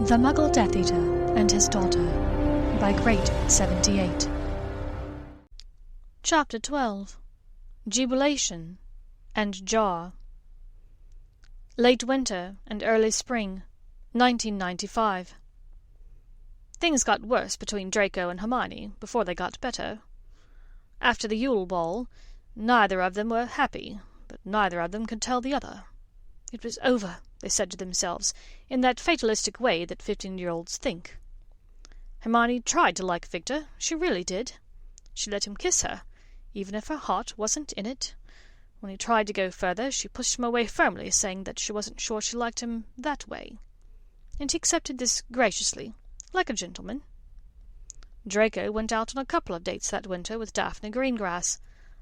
The Muggle Death Eater and His Daughter by Great 78. Chapter 12. Jubilation and Jar. Late winter and early spring, 1995. Things got worse between Draco and Hermione before they got better. After the Yule Ball, neither of them were happy, but neither of them could tell the other. It was over, they said to themselves, in that fatalistic way that 15-year-olds think. Hermione tried to like Victor, she really did. She let him kiss her, even if her heart wasn't in it. When he tried to go further, she pushed him away firmly, saying that she wasn't sure she liked him that way. And he accepted this graciously, like a gentleman. Draco went out on a couple of dates that winter with Daphne Greengrass,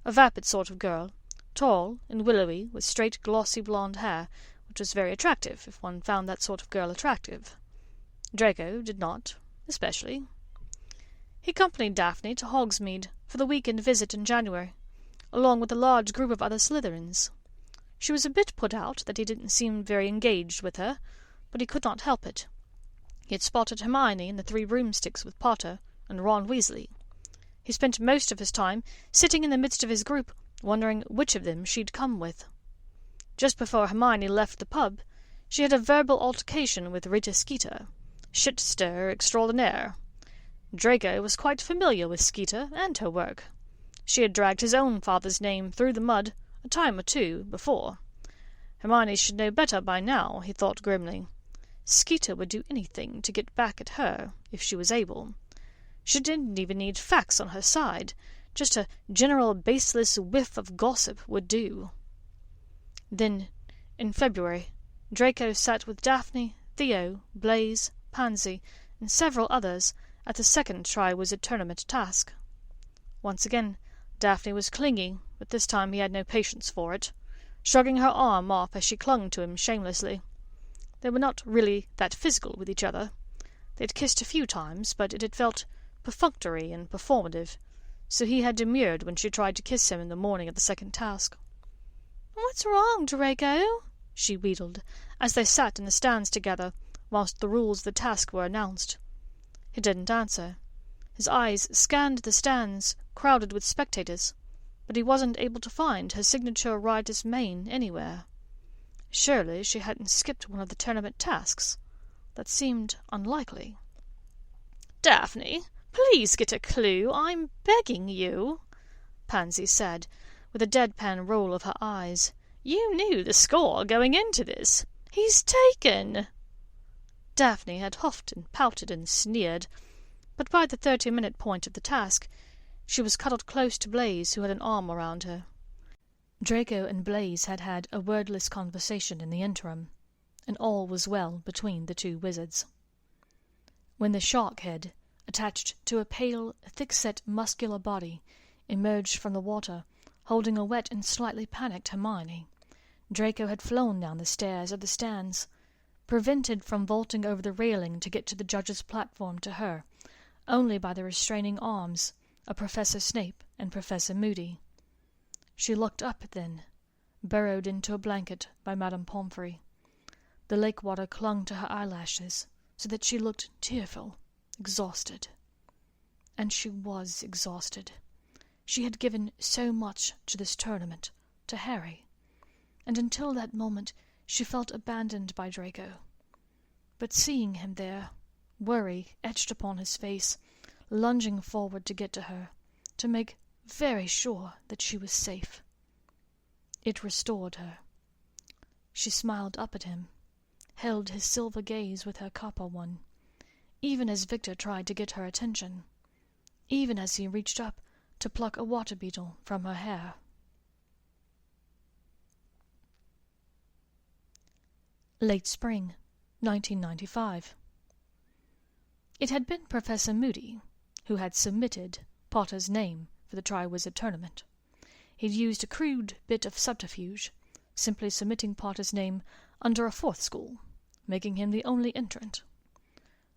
a vapid sort of girl, tall and willowy, with straight glossy blonde hair, which was very attractive if one found that sort of girl attractive. Draco did not, especially. He accompanied Daphne to Hogsmeade for the week-end visit in January, along with a large group of other Slytherins. She was a bit put out that he didn't seem very engaged with her, but he could not help it. He had spotted Hermione in the Three Broomsticks with Potter and Ron Weasley. He spent most of his time sitting in the midst of his group, wondering which of them she'd come with. Just before Hermione left the pub, she had a verbal altercation with Rita Skeeter, shit-stirrer extraordinaire. Draco was quite familiar with Skeeter and her work. She had dragged his own father's name through the mud a time or two before. Hermione should know better by now, he thought grimly. Skeeter would do anything to get back at her, if she was able. She didn't even need facts on her side. Just a general baseless whiff of gossip would do. Then, in February, Draco sat with Daphne, Theo, Blaise, Pansy, and several others at the second Triwizard Tournament task. Once again, Daphne was clingy, but this time he had no patience for it, shrugging her arm off as she clung to him shamelessly. They were not really that physical with each other. They had kissed a few times, but it had felt perfunctory and performative, so he had demurred when she tried to kiss him in the morning of the second task. "What's wrong, Draco?" she wheedled, as they sat in the stands together, whilst the rules of the task were announced. He didn't answer. His eyes scanned the stands, crowded with spectators, but he wasn't able to find her signature rider's mane anywhere. Surely she hadn't skipped one of the tournament tasks. That seemed unlikely. "Daphne, please get a clue, I'm begging you," Pansy said, with a deadpan roll of her eyes. "You knew the score going into this. He's taken." Daphne had huffed and pouted and sneered, but by the 30-minute point of the task, she was cuddled close to Blaise, who had an arm around her. Draco and Blaise had had a wordless conversation in the interim, and all was well between the two wizards. When the shark head, attached to a pale, thick-set, muscular body, emerged from the water, holding a wet and slightly panicked Hermione, Draco had flown down the stairs of the stands, prevented from vaulting over the railing to get to the judge's platform to her, only by the restraining arms of Professor Snape and Professor Moody. She looked up then, burrowed into a blanket by Madame Pomfrey. The lake water clung to her eyelashes, so that she looked tearful, exhausted. And she was exhausted. She had given so much to this tournament, to Harry, and until that moment she felt abandoned by Draco. But seeing him there, worry etched upon his face, lunging forward to get to her, to make very sure that she was safe, it restored her. She smiled up at him, held his silver gaze with her copper one, even as Victor tried to get her attention, even as he reached up to pluck a water beetle from her hair. Late spring, 1995. It had been Professor Moody who had submitted Potter's name for the Triwizard Tournament. He'd used a crude bit of subterfuge, simply submitting Potter's name under a fourth school, making him the only entrant.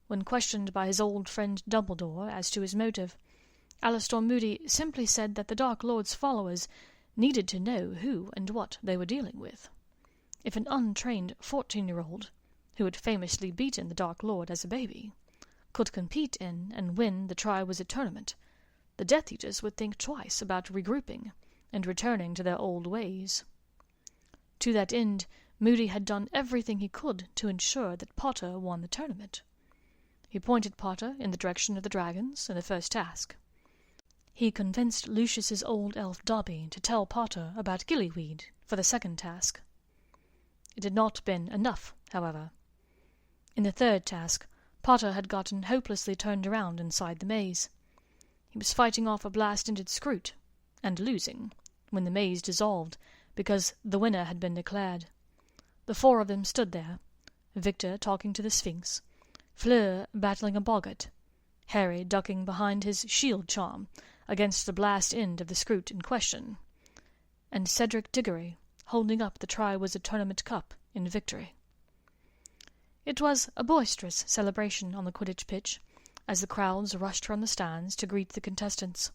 When questioned by his old friend Dumbledore as to his motive, Alastor Moody simply said that the Dark Lord's followers needed to know who and what they were dealing with. If an untrained 14-year-old, who had famously beaten the Dark Lord as a baby, could compete in and win the Triwizard Tournament, the Death Eaters would think twice about regrouping and returning to their old ways. To that end, Moody had done everything he could to ensure that Potter won the tournament. He pointed Potter in the direction of the dragons in the first task. He convinced Lucius's old elf Dobby to tell Potter about Gillyweed for the second task. It had not been enough, however. In the third task, Potter had gotten hopelessly turned around inside the maze. He was fighting off a blast-ended Scroot, and losing, when the maze dissolved, because the winner had been declared. The four of them stood there, Victor talking to the Sphinx, Fleur battling a boggart, Harry ducking behind his shield charm against the blast end of the Scroot in question, and Cedric Diggory holding up the Triwizard Tournament Cup in victory. It was a boisterous celebration on the Quidditch pitch, as the crowds rushed from the stands to greet the contestants.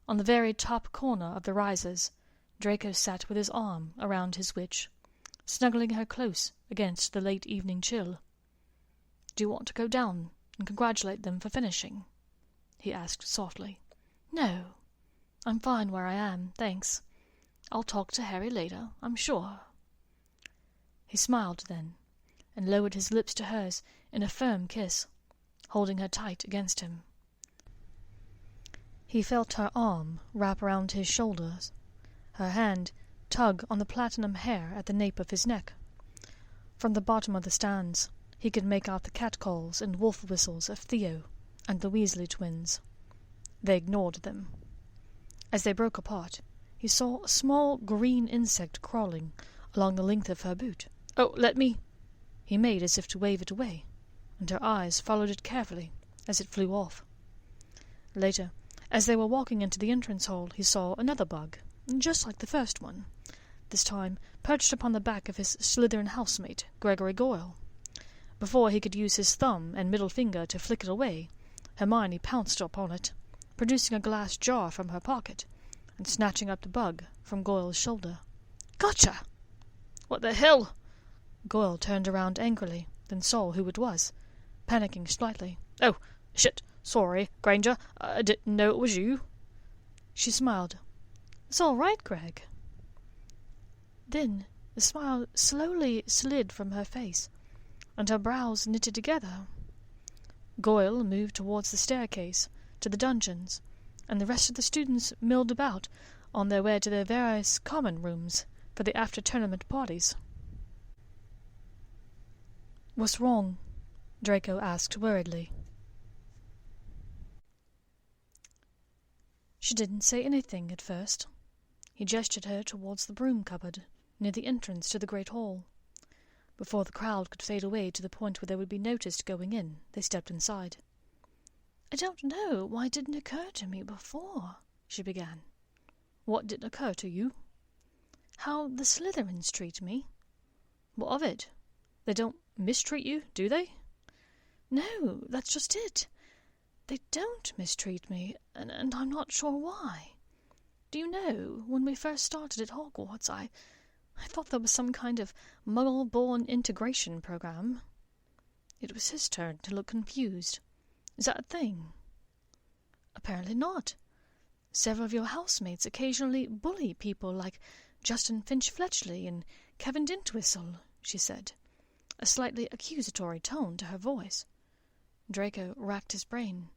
On the very top corner of the risers, Draco sat with his arm around his witch, snuggling her close against the late evening chill. "Do you want to go down and congratulate them for finishing?" he asked softly. "No. I'm fine where I am, thanks. I'll talk to Harry later, I'm sure." He smiled then, and lowered his lips to hers in a firm kiss, holding her tight against him. He felt her arm wrap around his shoulders, her hand tug on the platinum hair at the nape of his neck. From the bottom of the stands, he could make out the catcalls and wolf whistles of Theo and the Weasley twins. They ignored them. As they broke apart, he saw a small green insect crawling along the length of her boot. "Oh, let me—" He made as if to wave it away, and her eyes followed it carefully as it flew off. Later, as they were walking into the entrance hall, he saw another bug, just like the first one, this time perched upon the back of his Slytherin housemate, Gregory Goyle. Before he could use his thumb and middle finger to flick it away, Hermione pounced upon it, producing a glass jar from her pocket, and snatching up the bug from Goyle's shoulder. "Gotcha!" "What the hell?" Goyle turned around angrily, then saw who it was, panicking slightly. "Oh, shit, sorry, Granger, I didn't know it was you." She smiled. "It's all right, Greg." Then the smile slowly slid from her face, and her brows knitted together. Goyle moved towards the staircase to the dungeons, and the rest of the students milled about on their way to their various common rooms for the after-tournament parties. "What's wrong?" Draco asked worriedly. She didn't say anything at first. He gestured her towards the broom cupboard near the entrance to the great hall. Before the crowd could fade away to the point where they would be noticed going in, they stepped inside. "I don't know why it didn't occur to me before," she began. "What didn't occur to you?" "How the Slytherins treat me." "What of it? They don't mistreat you, do they?" "No, that's just it. They don't mistreat me, and I'm not sure why. Do you know, when we first started at Hogwarts, I thought there was some kind of Muggle-born integration program." It was his turn to look confused. "Is that a thing?" "Apparently not. Several of your housemates occasionally bully people like Justin Finch-Fletchley and Kevin Dintwhistle," she said, a slightly accusatory tone to her voice. Draco racked his brain.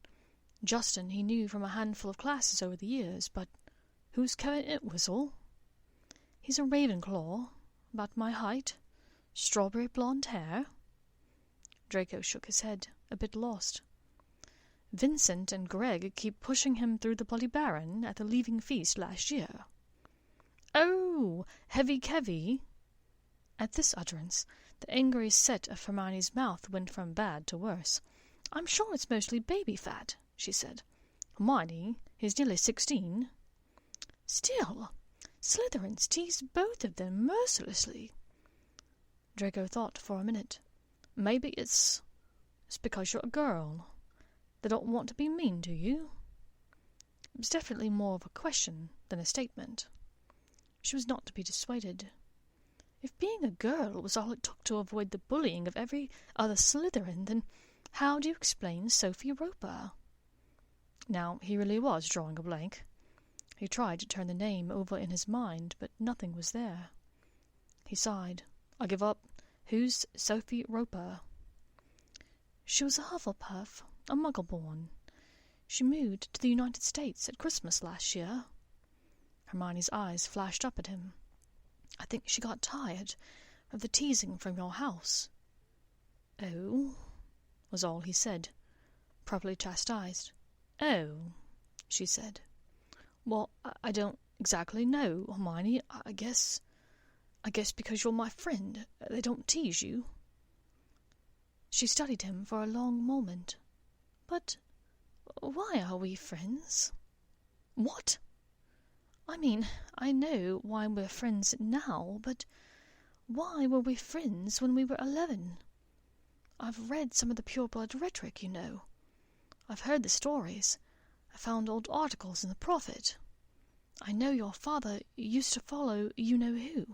Justin he knew from a handful of classes over the years, but who's Kevin Dintwhistle? "He's a Ravenclaw, about my height, strawberry blonde hair." Draco shook his head, a bit lost. "Vincent and Greg keep pushing him through the Bloody Baron at the leaving feast last year." "Oh, Heavy Kevy!" At this utterance, the angry set of Hermione's mouth went from bad to worse. "I'm sure it's mostly baby fat," she said. "Hermione, he's nearly 16. "Still, Slytherins tease both of them mercilessly." Draco thought for a minute. "Maybe it's because you're a girl. They don't want to be mean to you." It was definitely more of a question than a statement. She was not to be dissuaded. If being a girl was all it took to avoid the bullying of every other Slytherin, then how do you explain Sophie Roper? Now, he really was drawing a blank. He tried to turn the name over in his mind, but nothing was there. He sighed. I give up. Who's Sophie Roper? She was a Hufflepuff, a Muggle-born. She moved to the United States at Christmas last year. Hermione's eyes flashed up at him. I think she got tired of the teasing from your house. Oh, was all he said, properly chastised. Oh, she said. Well, I don't exactly know, Hermione. I guess because you're my friend, they don't tease you. She studied him for a long moment. But why are we friends? What? I mean, I know why we're friends now, but why were we friends when we were 11? I've read some of the pure-blood rhetoric, you know. I've heard the stories. I found old articles in the Prophet. I know your father used to follow you-know-who.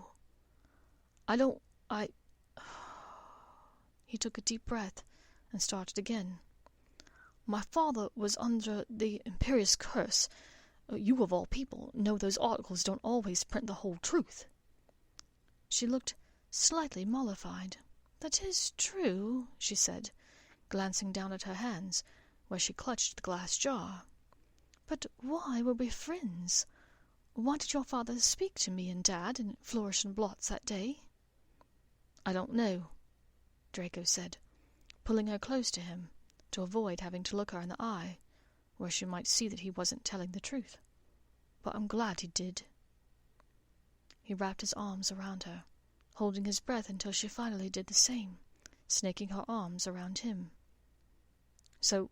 He took a deep breath and started again. My father was under the Imperious curse. You, of all people, know those articles don't always print the whole truth. She looked slightly mollified. That is true, she said, glancing down at her hands, where she clutched the glass jar. But why were we friends? Why did your father speak to me and Dad in Flourish and Blotts that day? I don't know, Draco said, pulling her close to him to avoid having to look her in the eye, where she might see that he wasn't telling the truth. But I'm glad he did. He wrapped his arms around her, holding his breath until she finally did the same, snaking her arms around him. So,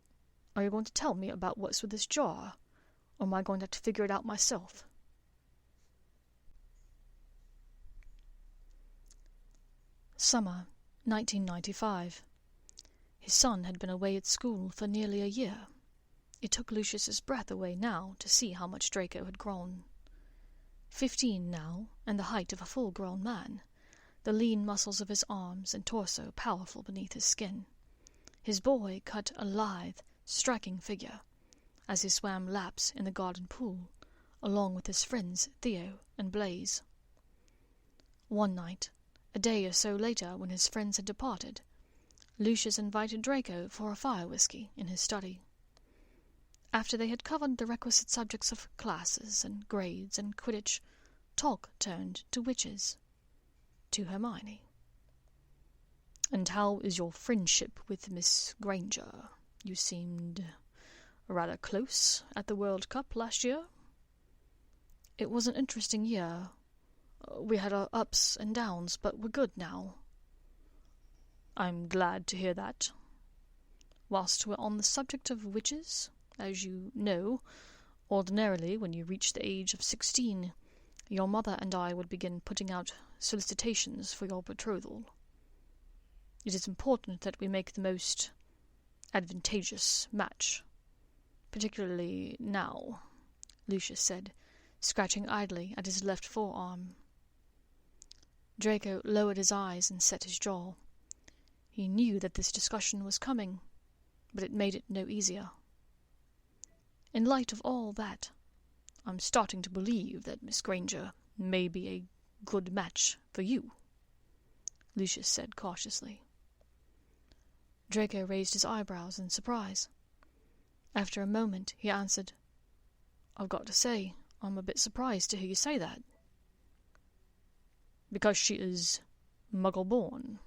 are you going to tell me about what's with this jar, or am I going to have to figure it out myself? Summer, 1995. His son had been away at school for nearly a year. It took Lucius's breath away now to see how much Draco had grown. 15 now, and the height of a full-grown man, the lean muscles of his arms and torso powerful beneath his skin. His boy cut a lithe, striking figure, as he swam laps in the garden pool, along with his friends Theo and Blaise. One night, a day or so later when his friends had departed, Lucius invited Draco for a fire whiskey in his study. After they had covered the requisite subjects of classes and grades and Quidditch, talk turned to witches, to Hermione. "And how is your friendship with Miss Granger? You seemed rather close at the World Cup last year." "It was an interesting year. We had our ups and downs, but we're good now." "I'm glad to hear that. Whilst we're on the subject of witches, as you know, ordinarily when you reach the age of 16, your mother and I would begin putting out solicitations for your betrothal. It is important that we make the most advantageous match, particularly now," Lucius said, scratching idly at his left forearm. Draco lowered his eyes and set his jaw. He knew that this discussion was coming, but it made it no easier. "In light of all that, I'm starting to believe that Miss Granger may be a good match for you," Lucius said cautiously. Draco raised his eyebrows in surprise. After a moment, he answered, "I've got to say, I'm a bit surprised to hear you say that." "Because she is Muggle-born."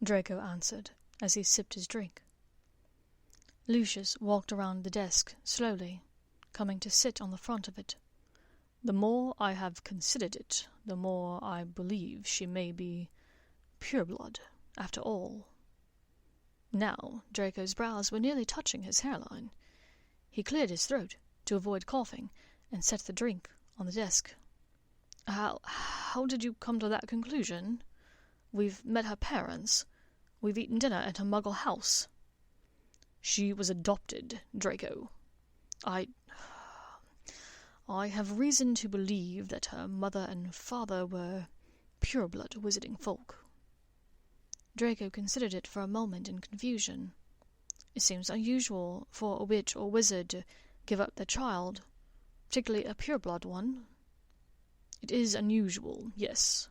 Draco answered, as he sipped his drink. Lucius walked around the desk slowly, coming to sit on the front of it. "The more I have considered it, the more I believe she may be pure-blood, after all." Now Draco's brows were nearly touching his hairline. He cleared his throat to avoid coughing and set the drink on the desk. How did you come to that conclusion? We've met her parents. We've eaten dinner at her Muggle house." "She was adopted, Draco. I I have reason to believe that her mother and father were pure-blood wizarding folk." Draco considered it for a moment in confusion. It seems unusual for a witch or wizard to give up their child, particularly a pure-blood one. "It is unusual, yes,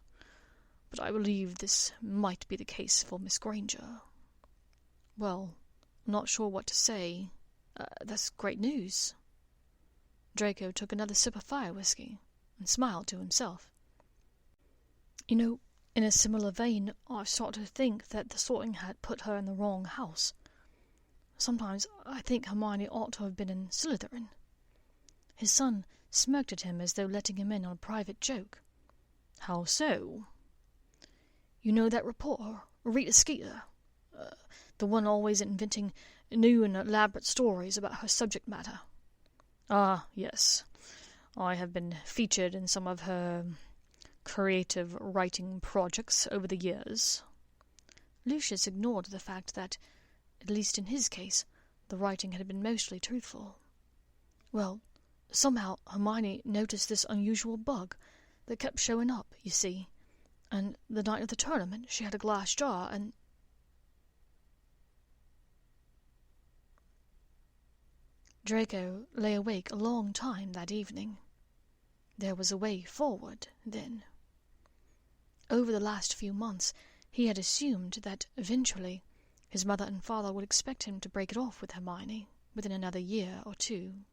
but I believe this might be the case for Miss Granger." "Well, I'm not sure what to say. That's great news." Draco took another sip of fire whiskey and smiled to himself. "You know, in a similar vein, I've started to think that the Sorting Hat put her in the wrong house. Sometimes I think Hermione ought to have been in Slytherin." His son smirked at him as though letting him in on a private joke. "How so?" "You know that reporter, Rita Skeeter? The one always inventing new and elaborate stories about her subject matter." "Ah, yes. I have been featured in some of her creative writing projects over the years." Lucius ignored the fact that, at least in his case, the writing had been mostly truthful. "Well, somehow Hermione noticed this unusual bug that kept showing up, you see, and the night of the tournament she had a glass jar and—" Draco lay awake a long time that evening. There was a way forward, then. Over the last few months he had assumed that, eventually, his mother and father would expect him to break it off with Hermione within another year or two.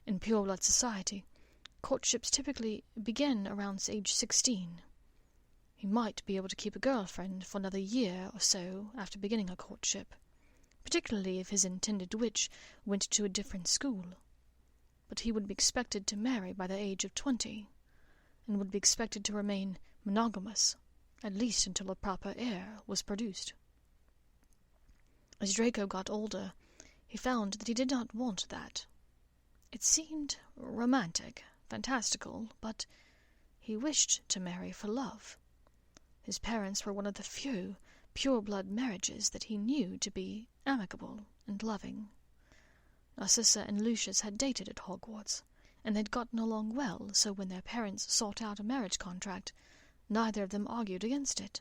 In pure-blood society, courtships typically begin around age 16. He might be able to keep a girlfriend for another year or so after beginning a courtship, particularly if his intended witch went to a different school. But he would be expected to marry by the age of 20, and would be expected to remain monogamous, at least until a proper heir was produced. As Draco got older, he found that he did not want that. It seemed romantic, fantastical, but he wished to marry for love. His parents were one of the few pure-blood marriages that he knew to be amicable and loving. Narcissa and Lucius had dated at Hogwarts, and they'd gotten along well, so when their parents sought out a marriage contract, neither of them argued against it.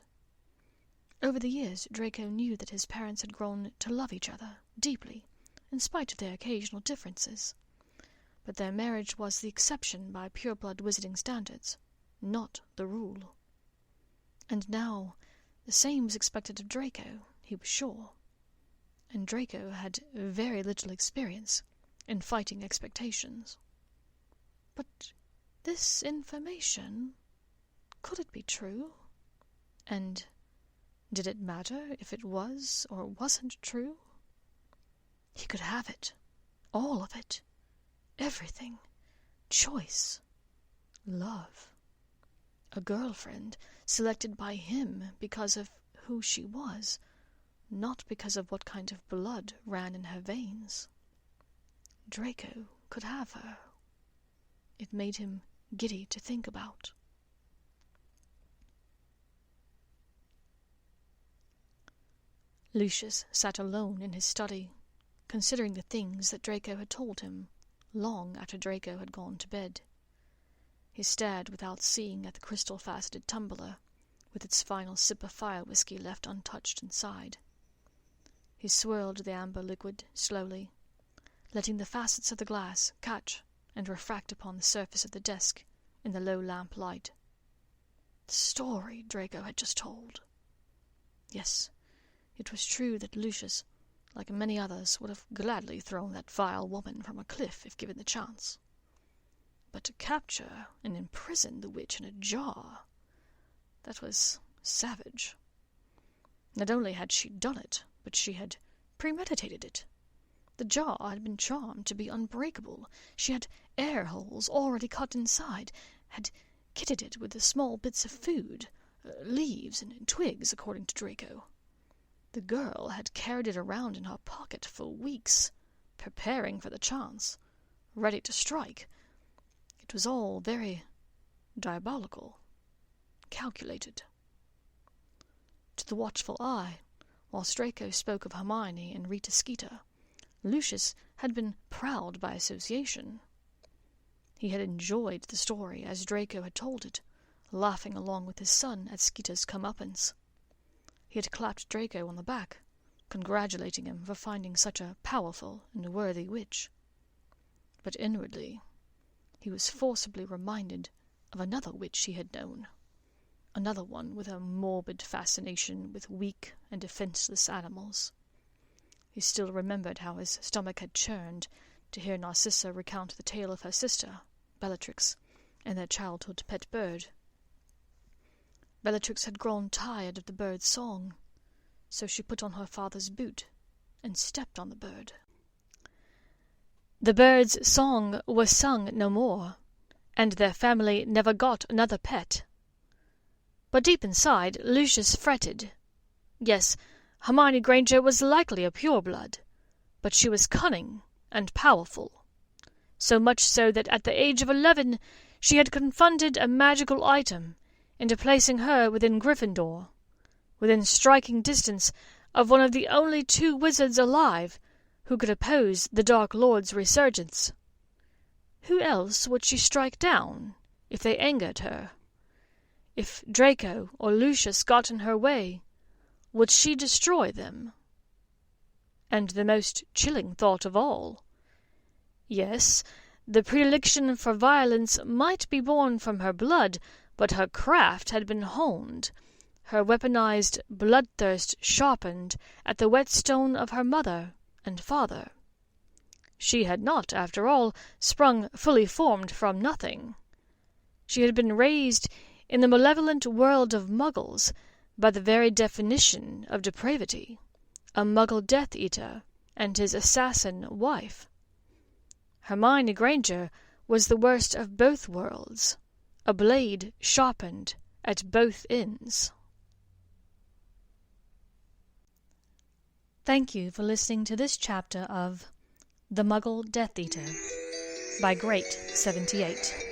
Over the years, Draco knew that his parents had grown to love each other deeply, in spite of their occasional differences. But their marriage was the exception by pure-blood wizarding standards, not the rule. And now, the same was expected of Draco, he was sure. And Draco had very little experience in fighting expectations. But this information, could it be true? And did it matter if it was or wasn't true? He could have it, all of it, everything, choice, love. A girlfriend selected by him because of who she was, not because of what kind of blood ran in her veins. Draco could have her. It made him giddy to think about. Lucius sat alone in his study, considering the things that Draco had told him, long after Draco had gone to bed. He stared without seeing at the crystal-faceted tumbler, with its final sip of fire whiskey left untouched inside. He swirled the amber liquid slowly, letting the facets of the glass catch and refract upon the surface of the desk in the low lamp light. The story Draco had just told. Yes, it was true that Lucius, like many others, would have gladly thrown that vile woman from a cliff if given the chance. But to capture and imprison the witch in a jar, that was savage. Not only had she done it, but she had premeditated it. The jar had been charmed to be unbreakable. She had air holes already cut inside, had kitted it with the small bits of food, leaves and twigs, according to Draco. The girl had carried it around in her pocket for weeks, preparing for the chance, ready to strike. It was all very diabolical, calculated. To the watchful eye, whilst Draco spoke of Hermione and Rita Skeeter, Lucius had been proud by association. He had enjoyed the story as Draco had told it, laughing along with his son at Skeeter's comeuppance. He had clapped Draco on the back, congratulating him for finding such a powerful and worthy witch. But inwardly he was forcibly reminded of another witch he had known, another one with a morbid fascination with weak and defenseless animals. He still remembered how his stomach had churned to hear Narcissa recount the tale of her sister, Bellatrix, and their childhood pet bird. Bellatrix had grown tired of the bird's song, so she put on her father's boot and stepped on the bird. The bird's song was sung no more, and their family never got another pet. But deep inside, Lucius fretted. Yes, Hermione Granger was likely a pureblood, but she was cunning and powerful, so much so that at the age of 11 she had confounded a magical item into placing her within Gryffindor, within striking distance of one of the only 2 wizards alive who could oppose the Dark Lord's resurgence. Who else would she strike down if they angered her? If Draco or Lucius got in her way, would she destroy them? And the most chilling thought of all, yes, the predilection for violence might be born from her blood, but her craft had been honed, her weaponized bloodthirst sharpened at the whetstone of her mother and father. She had not, after all, sprung fully formed from nothing. She had been raised in the malevolent world of Muggles by the very definition of depravity, a Muggle Death-Eater and his assassin wife. Hermione Granger was the worst of both worlds, a blade sharpened at both ends. Thank you for listening to this chapter of The Muggle Death-Eater by Great78.